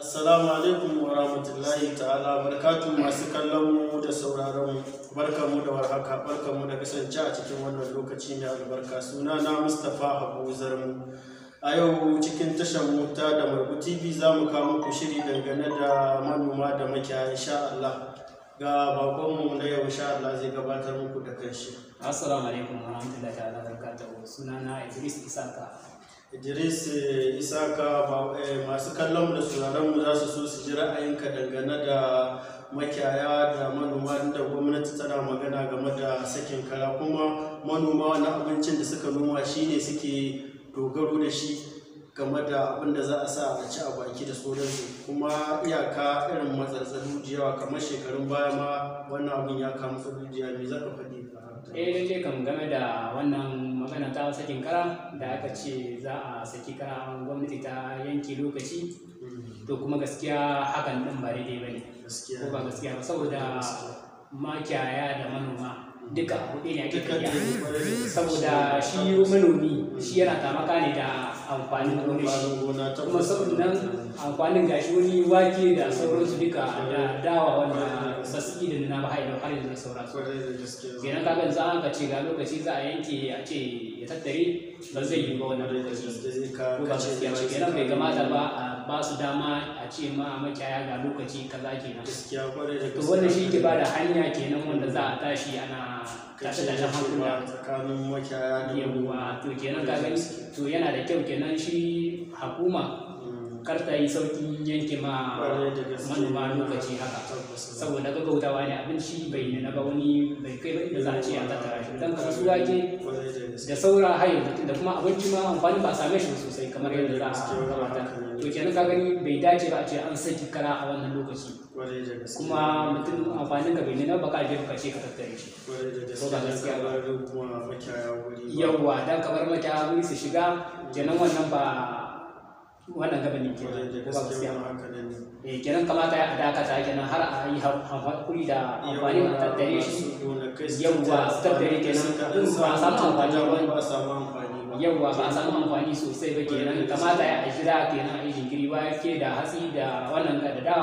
Assalamu alaikum wa rahmatullahi ta'ala barkatu masu kallon mu da sauraron mu, barkamu da warhaka, barkamu da kasance a cikin wannan lokaci mai albarka. Sunana Mustapha Habu Zarmu. A yau cikin tashar mu ta Damargu TV za mu kawo muku shiri dangane da manoma da makiyaya insha Allah. Ga bakonmu na yau insha Allah zai gabatar muku da kanshi. Assalamu alaikum wa rahmatullahi ta'ala barakatuhu. Sunana Idris Isaka. Idris Isaka, masu kallon da sauraron mu za su so su ji ra'ayinka dangane da makiyaya da manoma da gwamnati tana magana game da sakin kara, kuma manoma wani abincin da suka noma shine suke dogaro da shi game da abin da za a sa a ci a baki da sauransu, kuma iyaka irin matsatsalu yawa kamar shekarun baya ma wannan abin ya kama tsalujiya. Me za ka faɗi? Lalle kam game da wannan magana ta sakin kara da aka ce za a saki kara, gwamnati ta yanke lokaci, to kuma gaskiya hakan din ba daidai bane, ko ba gaskiya ba, saboda makiyaya da manoma duka abu ɗaya ne ake tafiya. Saboda shi manomi shi yana tamaka ne da amfanin gonar shi, kuma saboda nan amfanin gashi wani wake da sauransu duka da dawa wanda sassi da nuna ba har yanzu da sauransu. Kenan kaga yanzu an ka ce ga lokaci za a yanke a ce ya tattare, ba zai yi ba wannan lokaci, ko ba gaskiya ba. Kenan bai kamata ba a ba su dama a ce ma makiyaya ga lokaci kaza kenan. To wannan shi ke ba da hanya kenan wanda za a tashi ana tashe-tashen hankula tsakanin makiyaya da yawa. To kenan ka gani, to yana da kyau kenan shi hukuma kar ta yi sauki yanke ma manoma lokaci haka, saboda gaggautawa ne abinci bai nuna ba, wani bai kai ba inda za a ce a tattara shi. Dan kamar su wake da saura hayo da kuma abinci ma amfani ba a same shi sosai kamar yadda za a gabata. To kenan ka gani bai dace ba a ce an saki kara a wannan lokaci, kuma mutum amfanin ka bai nuna ba ka je ka ce ka tattare shi, ko ba gaskiya ba. Yawwa dan kamar makiyaya wuri su shiga, kenan wannan ba wannan gaba ne kenan, ko ba gaskiya ba. Kenan kamata ya dakata kenan har a yi hakuri da amfani a tattare shi. Yawwa su tattare kenan ba a samu amfani ba, yawwa ba a samu amfani sosai ba, kenan kamata ya jira kenan a yi jinkiri wake da hatsi da wannan da dawa.